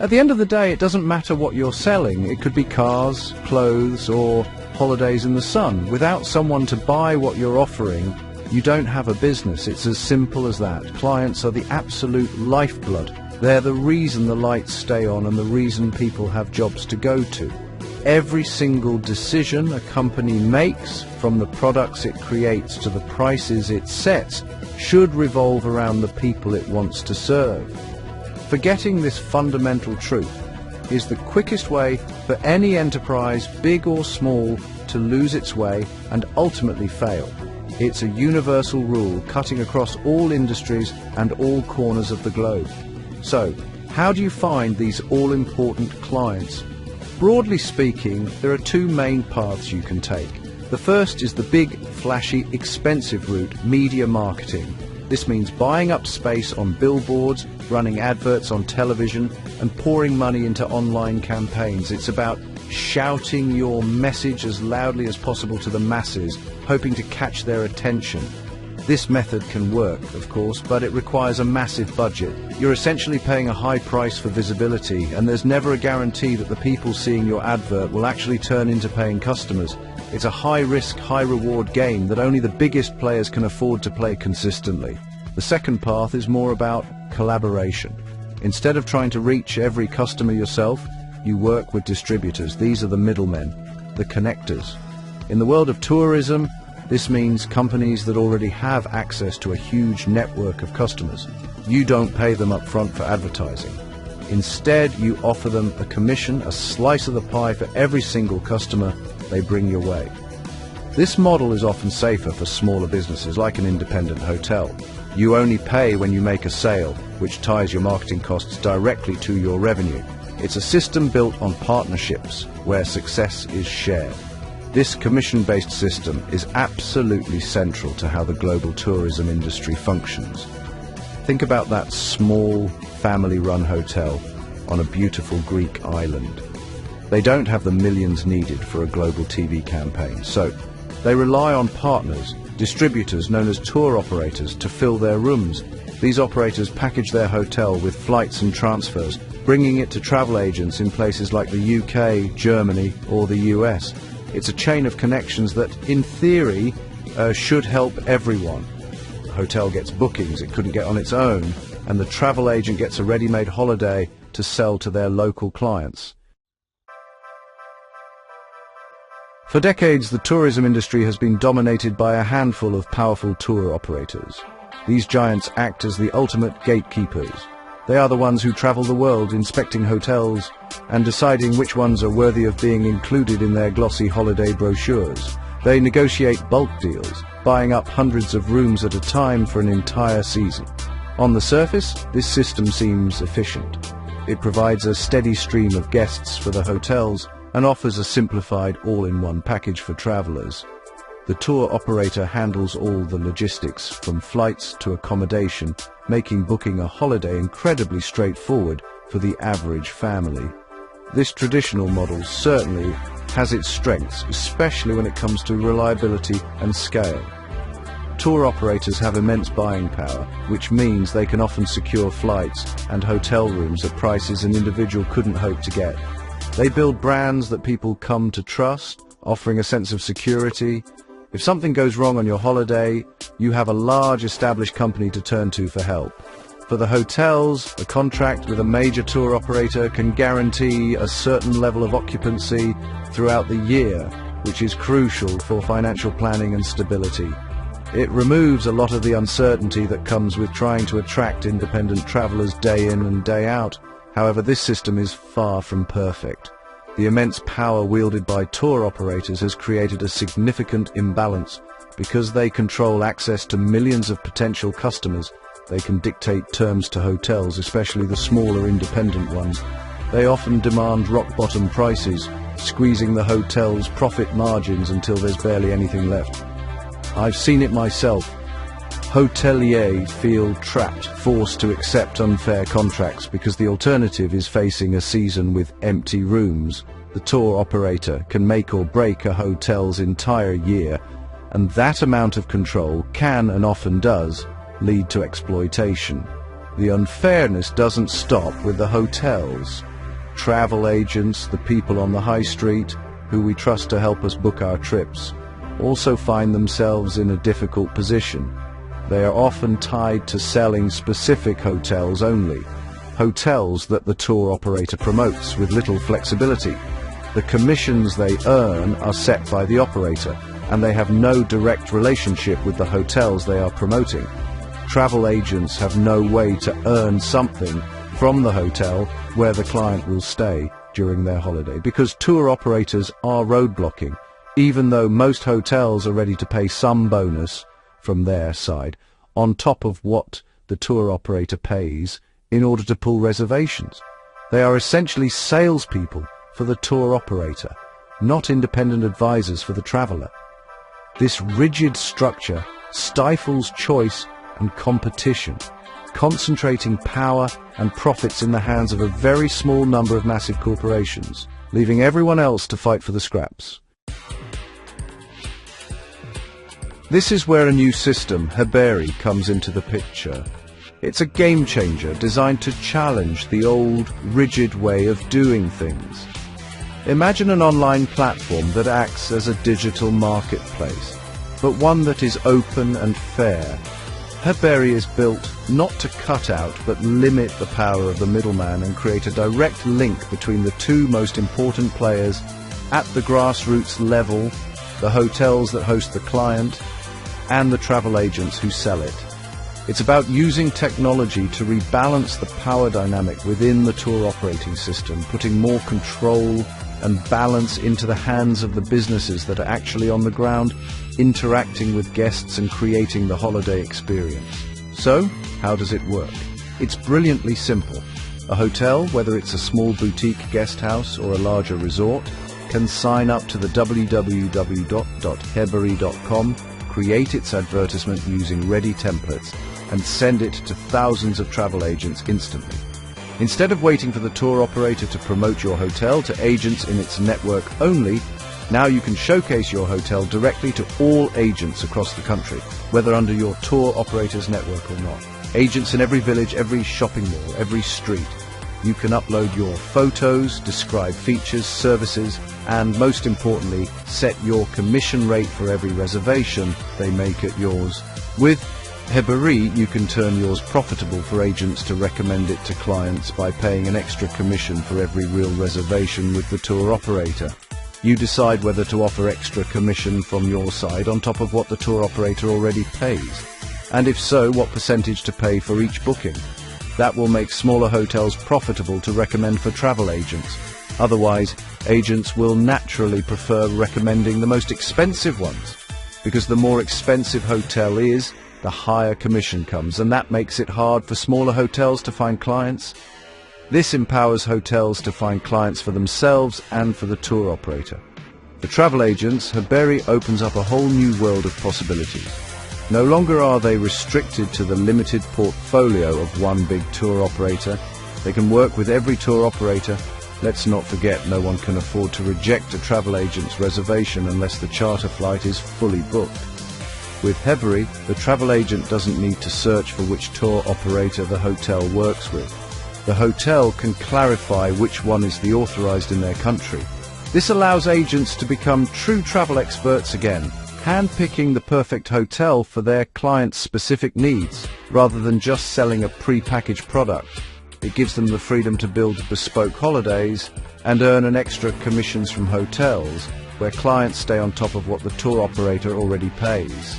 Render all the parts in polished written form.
At the end of the day, it doesn't matter what you're selling. It could be cars, clothes, or holidays in the sun. Without someone to buy what you're offering, you don't have a business. It's as simple as that. Clients are the absolute lifeblood. They're the reason the lights stay on and the reason people have jobs to go to. Every single decision a company makes, from the products it creates to the prices it sets, should revolve around the people it wants to serve. Forgetting this fundamental truth is the quickest way for any enterprise, big or small, to lose its way and ultimately fail. It's a universal rule cutting across all industries and all corners of the globe. So, how do you find these all-important clients? Broadly speaking, there are two main paths you can take. The first is the big, flashy, expensive route, media marketing. This means buying up space on billboards, running adverts on television, and pouring money into online campaigns. It's about shouting your message as loudly as possible to the masses, hoping to catch their attention. This method can work, of course, but it requires a massive budget. You're essentially paying a high price for visibility, and there's never a guarantee that the people seeing your advert will actually turn into paying customers. It's a high-risk, high-reward game that only the biggest players can afford to play consistently. The second path is more about collaboration. Instead of trying to reach every customer yourself, you work with distributors. These are the middlemen, the connectors. In the world of tourism, this means companies that already have access to a huge network of customers. You don't pay them up front for advertising. Instead, you offer them a commission, a slice of the pie for every single customer they bring your way. This model is often safer for smaller businesses like an independent hotel. You only pay when you make a sale, which ties your marketing costs directly to your revenue. It's a system built on partnerships where success is shared. This commission-based system is absolutely central to how the global tourism industry functions. Think about that small, family-run hotel on a beautiful Greek island. They don't have the millions needed for a global TV campaign, so they rely on partners, distributors known as tour operators, to fill their rooms. These operators package their hotel with flights and transfers, bringing it to travel agents in places like the UK, Germany, or the US. It's a chain of connections that, in theory, should help everyone. The hotel gets bookings it couldn't get on its own, and the travel agent gets a ready-made holiday to sell to their local clients. For decades, the tourism industry has been dominated by a handful of powerful tour operators. These giants act as the ultimate gatekeepers. They are the ones who travel the world inspecting hotels and deciding which ones are worthy of being included in their glossy holiday brochures. They negotiate bulk deals, buying up hundreds of rooms at a time for an entire season. On the surface, this system seems efficient. It provides a steady stream of guests for the hotels and offers a simplified all-in-one package for travelers. The tour operator handles all the logistics, from flights to accommodation, making booking a holiday incredibly straightforward for the average family. This traditional model certainly has its strengths, especially when it comes to reliability and scale. Tour operators have immense buying power, which means they can often secure flights and hotel rooms at prices an individual couldn't hope to get. They build brands that people come to trust, offering a sense of security. If something goes wrong on your holiday, you have a large established company to turn to for help. For the hotels, a contract with a major tour operator can guarantee a certain level of occupancy throughout the year, which is crucial for financial planning and stability. It removes a lot of the uncertainty that comes with trying to attract independent travelers day in and day out. However, this system is far from perfect. The immense power wielded by tour operators has created a significant imbalance. Because they control access to millions of potential customers, they can dictate terms to hotels, especially the smaller independent ones. They often demand rock-bottom prices, squeezing the hotel's profit margins until there's barely anything left. I've seen it myself. Hoteliers feel trapped, forced to accept unfair contracts because the alternative is facing a season with empty rooms. The tour operator can make or break a hotel's entire year, and that amount of control can, and often does, lead to exploitation. The unfairness doesn't stop with the hotels. travel agents, the people on the high street, who we trust to help us book our trips, also find themselves in a difficult position. They are often tied to selling specific hotels only, hotels that the tour operator promotes with little flexibility. The commissions they earn are set by the operator, and they have no direct relationship with the hotels they are promoting. Travel agents have no way to earn something from the hotel where the client will stay during their holiday, because tour operators are roadblocking, even though most hotels are ready to pay some bonus from their side on top of what the tour operator pays in order to pull reservations. They are essentially salespeople for the tour operator, not independent advisors for the traveler. This rigid structure stifles choice and competition, concentrating power and profits in the hands of a very small number of massive corporations, leaving everyone else to fight for the scraps. This is where a new system, HEBERI, comes into the picture. It's a game changer designed to challenge the old, rigid way of doing things. Imagine an online platform that acts as a digital marketplace, but one that is open and fair. HEBERI is built not to cut out but limit the power of the middleman and create a direct link between the two most important players at the grassroots level, the hotels that host the client, and the travel agents who sell it. It's about using technology to rebalance the power dynamic within the tour operating system, putting more control and balance into the hands of the businesses that are actually on the ground, interacting with guests and creating the holiday experience. So, how does it work? It's brilliantly simple. A hotel, whether it's a small boutique guest house or a larger resort, can sign up to the www.heberi.com, create its advertisement using ready templates, and send it to thousands of travel agents instantly. Instead of waiting for the tour operator to promote your hotel to agents in its network only, now you can showcase your hotel directly to all agents across the country, whether under your tour operator's network or not. Agents in every village, every shopping mall, every street. You can upload your photos, describe features, services, and most importantly, set your commission rate for every reservation they make at yours. With HEBERI, you can turn yours profitable for agents to recommend it to clients by paying an extra commission for every real reservation with the tour operator. You decide whether to offer extra commission from your side on top of what the tour operator already pays, and if so, what percentage to pay for each booking. That will make smaller hotels profitable to recommend for travel agents. Otherwise, agents will naturally prefer recommending the most expensive ones, because the more expensive hotel is, the higher commission comes, and that makes it hard for smaller hotels to find clients. This empowers hotels to find clients for themselves and for the tour operator. For travel agents, HEBERI opens up a whole new world of possibilities. No longer are they restricted to the limited portfolio of one big tour operator. They can work with every tour operator. Let's not forget, no one can afford to reject a travel agent's reservation unless the charter flight is fully booked. With HEBERI, the travel agent doesn't need to search for which tour operator the hotel works with. The hotel can clarify which one is the authorized in their country. This allows agents to become true travel experts again, handpicking the perfect hotel for their clients' specific needs, rather than just selling a pre-packaged product. It gives them the freedom to build bespoke holidays and earn an extra commissions from hotels, where clients stay on top of what the tour operator already pays.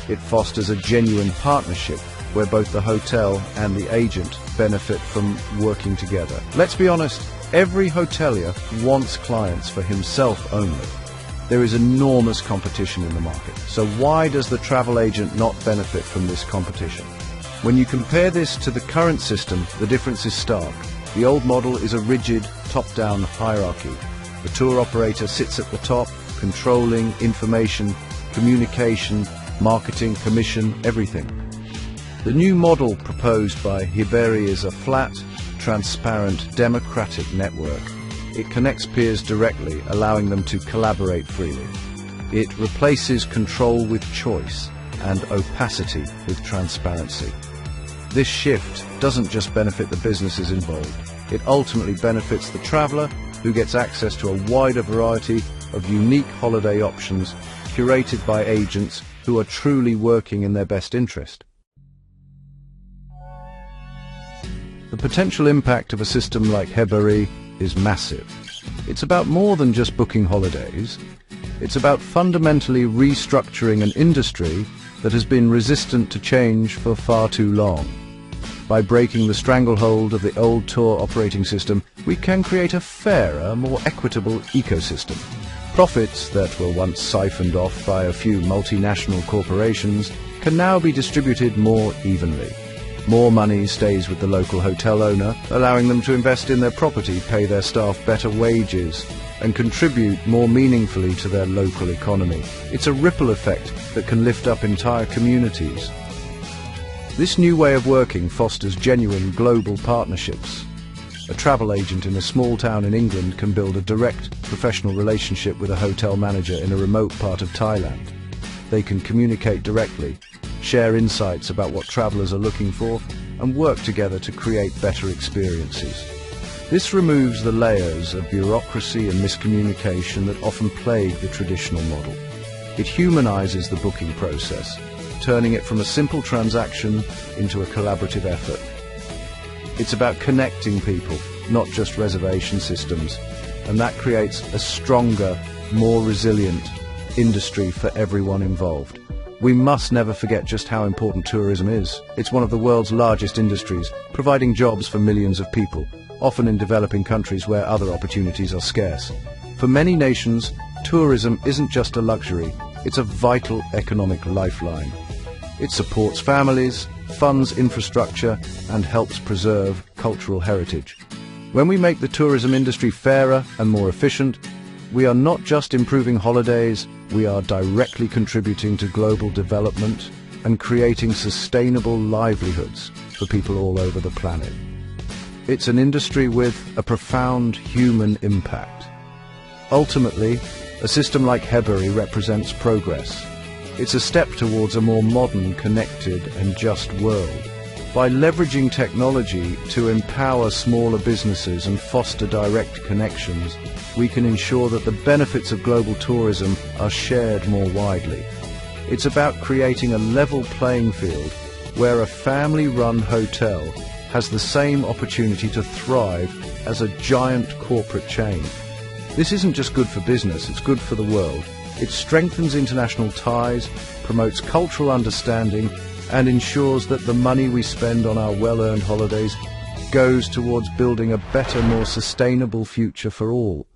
It fosters a genuine partnership where both the hotel and the agent benefit from working together. Let's be honest, every hotelier wants clients for himself only. There is enormous competition in the market, so why does the travel agent not benefit from this competition? When you compare this to the current system, the difference is stark. The old model is a rigid, top-down hierarchy. The tour operator sits at the top, controlling information, communication, marketing, commission, everything. The new model proposed by HEBERI is a flat, transparent, democratic network. It connects peers directly, allowing them to collaborate freely. It replaces control with choice and opacity with transparency. This shift doesn't just benefit the businesses involved, It ultimately benefits the traveller, who gets access to a wider variety of unique holiday options curated by agents who are truly working in their best interest. The potential impact of a system like HEBERI is massive. It's about more than just booking holidays. It's about fundamentally restructuring an industry that has been resistant to change for far too long. By breaking the stranglehold of the old tour operating system, we can create a fairer, more equitable ecosystem. Profits that were once siphoned off by a few multinational corporations can now be distributed more evenly. More money stays with the local hotel owner, allowing them to invest in their property, pay their staff better wages, and contribute more meaningfully to their local economy. It's a ripple effect that can lift up entire communities. This new way of working fosters genuine global partnerships. A travel agent in a small town in England can build a direct professional relationship with a hotel manager in a remote part of Thailand. They can communicate directly, share insights about what travellers are looking for, and work together to create better experiences. This removes the layers of bureaucracy and miscommunication that often plague the traditional model. It humanises the booking process, turning it from a simple transaction into a collaborative effort. It's about connecting people, not just reservation systems, and that creates a stronger, more resilient industry for everyone involved. We must never forget just how important tourism is. It's one of the world's largest industries, providing jobs for millions of people, often in developing countries where other opportunities are scarce. For many nations, tourism isn't just a luxury, it's a vital economic lifeline. It supports families, funds infrastructure, and helps preserve cultural heritage. When we make the tourism industry fairer and more efficient, we are not just improving holidays, we are directly contributing to global development and creating sustainable livelihoods for people all over the planet. It's an industry with a profound human impact. Ultimately, a system like HEBERI represents progress. It's a step towards a more modern, connected and just world. By leveraging technology to empower smaller businesses and foster direct connections, we can ensure that the benefits of global tourism are shared more widely. It's about creating a level playing field where a family-run hotel has the same opportunity to thrive as a giant corporate chain. This isn't just good for business, it's good for the world. It strengthens international ties, promotes cultural understanding, and ensures that the money we spend on our well-earned holidays goes towards building a better, more sustainable future for all.